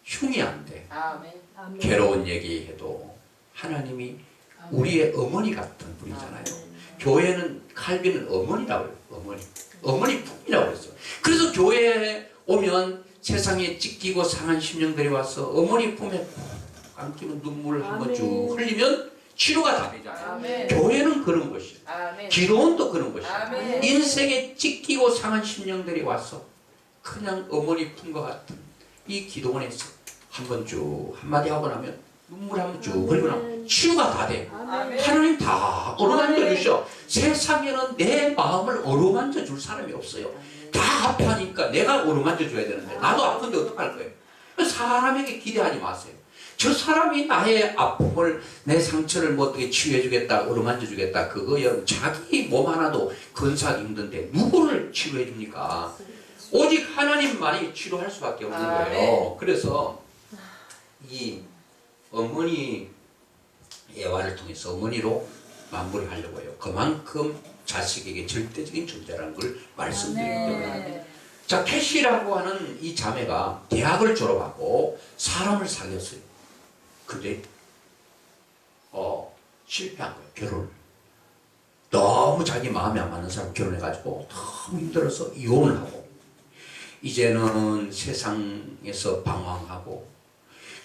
흉이 안 돼. 아멘. 괴로운 얘기해도 하나님이 우리의 어머니 같은 분이잖아요. 교회는 칼빈은 어머니라고 해요. 어머니 품이라고 그랬어요. 그래서 교회에 오면 세상에 찢기고 상한 심령들이 와서 어머니 품에 안기면 눈물 한번 쭉 흘리면 치료가 다 되잖아요. 아멘. 교회는 그런 것이에요. 아멘. 기도원도 그런 것이에요. 아멘. 인생에 찢기고 상한 심령들이 와서 그냥 어머니 품과 같은 이 기도원에서 한번 쭉 한마디 하고 나면 눈물 한번 쭉 흘리고 나면 치유가 다 돼. 아멘. 하나님 다 어루만져 주셔. 세상에는 내 마음을 어루만져 줄 사람이 없어요. 다 아파하니까 내가 어루만져 줘야 되는데 나도 아픈데 어떡할 거예요? 사람에게 기대하지 마세요. 저 사람이 나의 아픔을 내 상처를 뭐 어떻게 치유해 주겠다 어루만져 주겠다 그거요. 자기 몸 하나도 건사하기 힘든데 누구를 치유해 줍니까? 오직 하나님만이 치료할 수밖에 없는 거예요. 그래서 이 어머니 예화를 통해서 어머니로 마무리 하려고 해요. 그만큼 자식에게 절대적인 존재라는 걸 말씀드리기 때문에. 자, 캐시라고 하는 이 자매가 대학을 졸업하고 사람을 사귀었어요. 근데 실패한 거예요. 결혼을. 너무 자기 마음에 안 맞는 사람 결혼해가지고 너무 힘들어서 이혼을 하고 이제는 세상에서 방황하고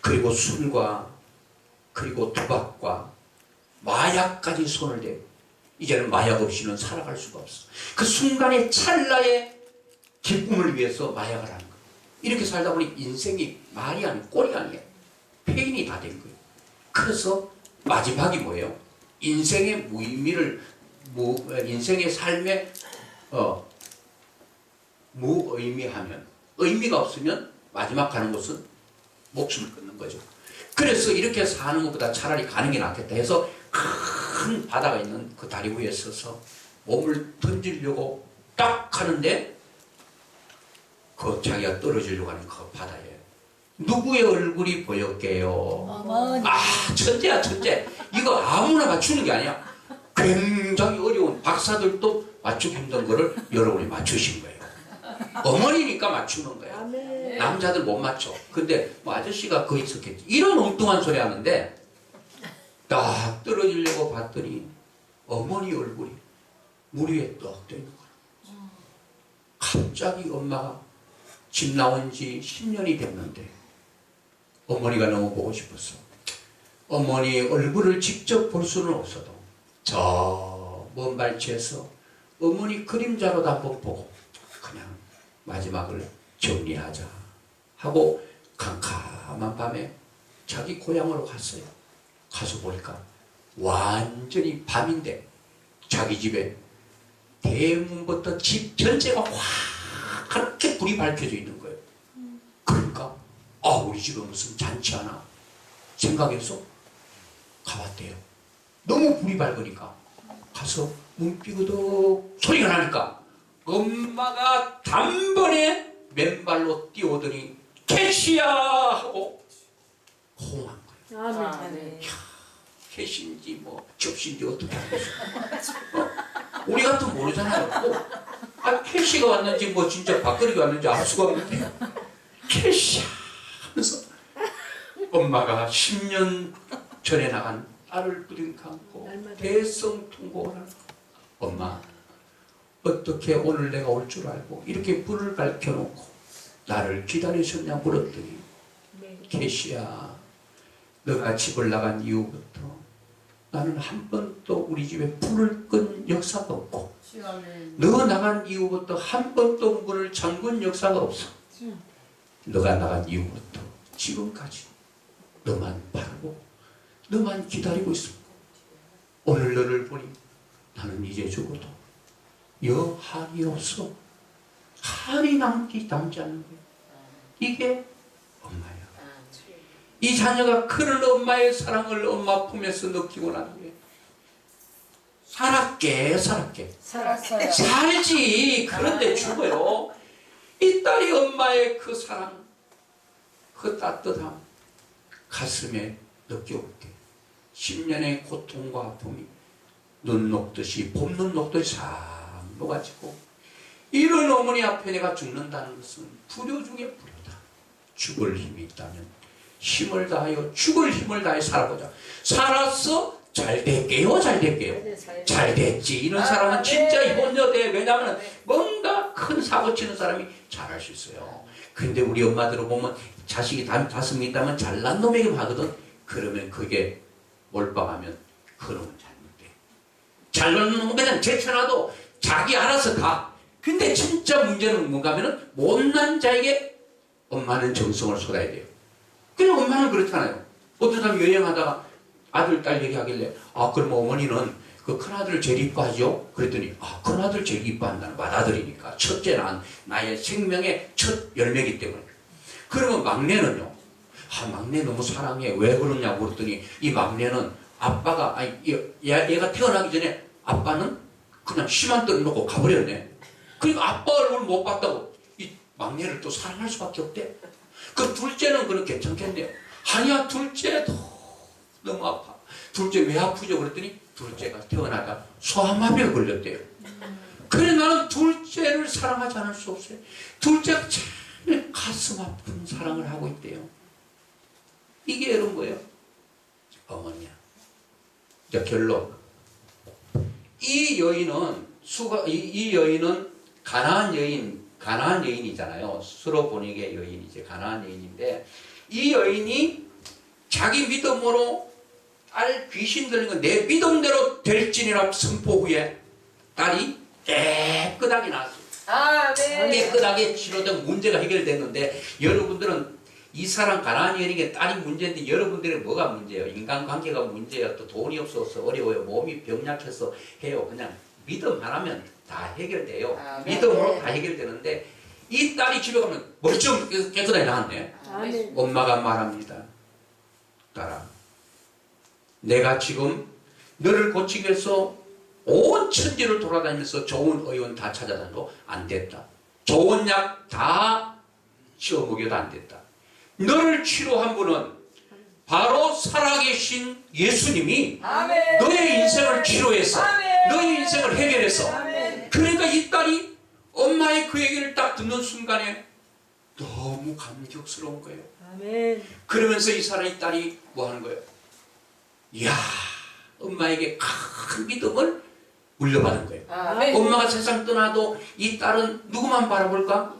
그리고 술과 그리고 도박과 마약까지 손을 대고 이제는 마약 없이는 살아갈 수가 없어. 그 순간의 찰나의 기쁨을 위해서 마약을 하는 거예요. 이렇게 살다 보니 인생이 말이 아니고 꼴이 아니에요. 폐인이 다 된 거예요. 그래서 마지막이 뭐예요? 인생의 무의미를 인생의 삶에 무의미하면 의미가 없으면 마지막 가는 곳은 목숨을 끊는 거죠. 그래서 이렇게 사는 것보다 차라리 가는 게 낫겠다 해서 큰 바다가 있는 그 다리 위에 서서 몸을 던지려고 딱 하는데 그 자기가 떨어지려고 하는 그 바다에 누구의 얼굴이 보였게요? 어머니. 천재야 천재. 이거 아무나 맞추는 게 아니야. 굉장히 어려운 박사들도 맞추기 힘든 거를 여러분이 맞추신 거예요. 어머니니까 맞추는 거예요. 남자들 못 맞춰. 근데 뭐 아저씨가 거기 있었겠지. 이런 엉뚱한 소리 하는데 딱 떨어지려고 봤더니 어머니 얼굴이 물 위에 떡 떠 있는 거야. 갑자기 엄마가 집 나온 지 10년이 됐는데 어머니가 너무 보고 싶었어. 어머니 얼굴을 직접 볼 수는 없어도 저 먼 발치에서 어머니 그림자로도 한번 보고 그냥 마지막을 정리하자 하고 캄캄한 밤에 자기 고향으로 갔어요. 가서 보니까 완전히 밤인데 자기 집에 대문부터 집 전체가 환하게 불이 밝혀져 있는 거예요. 그러니까 우리 집에 무슨 잔치 하나 생각해서 가봤대요. 너무 불이 밝으니까 가서 문 삐그덕 소리가 나니까 엄마가 단번에 맨발로 뛰어오더니 캐시야 하고 호응한 거예요. 캐시인지 뭐 접시인지 어떻게 알겠어. 우리 같은 모르잖아요. 캐시가 왔는지 뭐 진짜 밥그릇이 왔는지 알 수가 없는데 캐시야 하면서 엄마가 10년 전에 나간 딸을 부둥켜 안고 대성통곡을 하는 엄마 어떻게 오늘 내가 올 줄 알고 이렇게 불을 밝혀놓고 나를 기다리셨냐 물었더니 캐시야 너가 집을 나간 이후부터 나는 한 번도 우리 집에 불을 끈 역사가 없고 너 나간 이후부터 한 번도 문을 잠근 역사가 없어. 너가 나간 이후부터 지금까지 너만 바라보고 너만 기다리고 있어. 오늘 너를 보니 나는 이제 죽어도 여한이 없어. 한이 남지 않는 거야. 이게 엄마야. 이 자녀가 그런 엄마의 사랑을 엄마 품에서 느끼고 난 후에 살았게 살았어요. 살지. 그런데 죽어요. 이 딸이 엄마의 그 사랑 그 따뜻함 가슴에 느껴볼게. 10년의 고통과 아픔이 눈 녹듯이 봄눈 녹듯이 싹 녹아지고, 이런 어머니 앞에 내가 죽는다는 것은 불효 중에 불효다. 죽을 힘이 있다면 힘을 다하여 죽을 힘을 다해 살아보자. 살았어? 잘 될게요, 잘 될게요. 잘 됐지. 이런 사람은 진짜 이번 여대에, 왜냐하면 뭔가 큰 사고 치는 사람이 잘할 수 있어요. 근데 우리 엄마들을 보면 자식이 다섯 명 있다면 잘난 놈에게 하거든. 그러면 그게 몰빵하면 그놈은 잘못돼. 잘난 놈은 그냥 제쳐놔도 자기 알아서 가. 근데 진짜 문제는 뭔가 하면은 못난 자에게 엄마는 정성을 쏟아야 돼요. 그냥 엄마는 그렇잖아요. 어떤 사람 여행하다가 아들, 딸 얘기하길래, 아, 그럼 어머니는 그 큰아들을 제일 이뻐하죠? 그랬더니, 아, 큰아들 제일 이뻐한다는 맏아들이니까. 첫째는 나의 생명의 첫 열매이기 때문에. 그러면 막내는요? 아, 막내 너무 사랑해. 왜 그러냐고 그랬더니, 이 막내는 아빠가, 아니, 얘가 태어나기 전에 아빠는 그냥 심한 뜻 놓고 가버렸네. 그러니까 아빠 얼굴 못 봤다고 이 막내를 또 사랑할 수밖에 없대. 그 둘째는 그럼 괜찮겠네요. 아니야, 둘째도 너무 아파. 둘째 왜 아프죠? 그랬더니 둘째가 태어나다 소아마비에 걸렸대요. 그래 나는 둘째를 사랑하지 않을 수 없어요. 둘째가 참 가슴 아픈 사랑을 하고 있대요. 이게 이런 거예요. 어머니야. 자, 결론. 이 여인은 이 여인은 가나안 여인이잖아요. 수로보니게 여인이지. 가나안 여인인데, 이 여인이 자기 믿음으로 딸 귀신 들린 건 내 믿음대로 될지니라 선포 후에 딸이 깨끗하게 나왔어요. 아멘. 깨끗하게 치료된 문제가 해결됐는데, 여러분들은 이 사람 가나안 여인에게 딸이 문제인데 여러분들은 뭐가 문제예요? 인간관계가 문제예요. 또 돈이 없어서 어려워요. 몸이 병약해서 해요. 그냥 믿음 하나면 다 해결돼요. 아멘. 믿음으로 다 해결되는데, 이 딸이 집에 가면 머리 좀 깨끗하게 나왔네. 아멘. 엄마가 말합니다. 딸아, 내가 지금 너를 고치기 위해서 온 천지를 돌아다니면서 좋은 의원 다 찾아다녀도 안 됐다. 좋은 약 다 씌워 먹여도 안 됐다. 너를 치료한 분은 바로 살아계신 예수님이 아멘. 너의 인생을 치료해서 아멘. 너의 인생을 해결해서, 아멘. 그러니까 이 딸이 엄마의 그 얘기를 딱 듣는 순간에 너무 감격스러운 거예요. 아멘. 그러면서 이 사람이 딸이 뭐 하는 거예요? 이야, 엄마에게 큰 믿음을 물려받은 거예요. 아멘. 엄마가 세상 떠나도 이 딸은 누구만 바라볼까?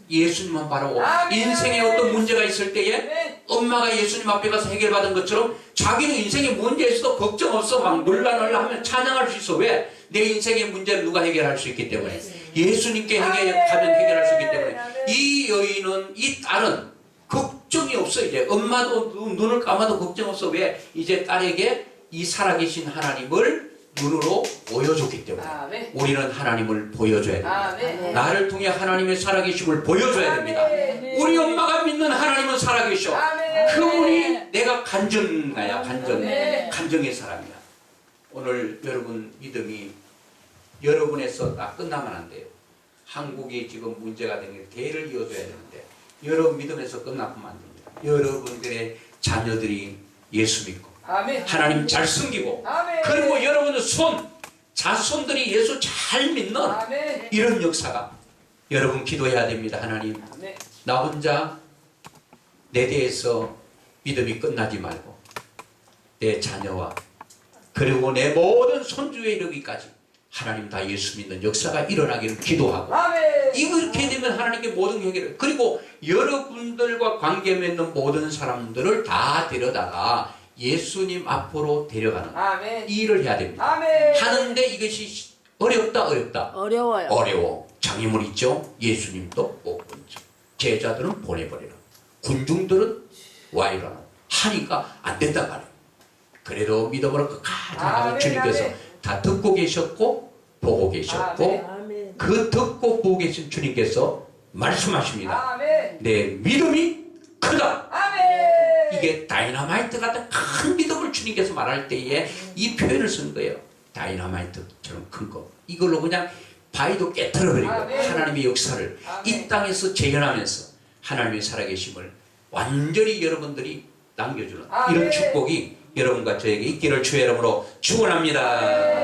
예수님만 바라보고, 아멘. 인생에 어떤 문제가 있을 때에 아멘. 엄마가 예수님 앞에 가서 해결받은 것처럼 자기는 인생에 문제 있어도 걱정 없어. 막 놀라 하면 찬양할 수 있어. 왜? 내 인생의 문제를 누가 해결할 수 있기 때문에. 예수님께 하면 해결할 수 있기 때문에. 이 여인은, 이 딸은 걱정이 없어. 이제 엄마도 눈을 감아도 걱정 없어. 왜? 이제 딸에게 이 살아계신 하나님을 눈으로 보여줬기 때문에. 아멘. 우리는 하나님을 보여줘야 됩니다. 아멘. 나를 통해 하나님의 살아계심을 보여줘야 됩니다. 아멘. 우리 엄마가 믿는 하나님은 살아계셔. 아멘. 그분이 내가 간증가야. 아멘. 간증의 사람이야. 오늘 여러분 믿음이 여러분에서 딱 끝나면 안 돼요. 한국이 지금 문제가 되는 게 대를 이어줘야 되는데, 여러분 믿음에서 끝나면 안 됩니다. 여러분들의 자녀들이 예수 믿고 아멘. 하나님 잘 섬기고, 아멘. 그리고 여러분의 자손들이 예수 잘 믿는 아멘. 이런 역사가, 여러분 기도해야 됩니다. 하나님, 아멘. 나 혼자 내 대해서 믿음이 끝나지 말고 내 자녀와 그리고 내 모든 손주에 이르기까지 하나님 다 예수 믿는 역사가 일어나기를 기도하고, 아멘. 이렇게 되면 하나님께 모든 해결을, 그리고 여러분들과 관계 맺는 모든 사람들을 다 데려다가 예수님 앞으로 데려가는 아멘. 이 일을 해야 됩니다. 아멘. 하는데 이것이 어렵다. 어려워요. 어려워. 장애물 있죠. 예수님도 못 본죠. 제자들은 보내버리라. 군중들은 와이라 하니까 안 된단 말이에요. 그래도 믿음으로 끝까지 나가는 아멘, 주님께서 아멘. 다 듣고 계셨고 보고 계셨고, 아멘. 그 듣고 보고 계신 주님께서 말씀하십니다. 아멘. 내 믿음이 크다. 아멘. 이게 다이너마이트 같은 큰 믿음을 주님께서 말할 때에 이 표현을 쓴 거예요. 다이너마이트처럼 큰 거. 이걸로 그냥 바위도 깨트려버리고 아멘. 하나님의 역사를 아멘. 이 땅에서 재현하면서 하나님의 살아계심을 완전히 여러분들이 남겨주는 아멘. 이런 축복이 여러분과 저에게 있기를 주의 이름으로 축원합니다.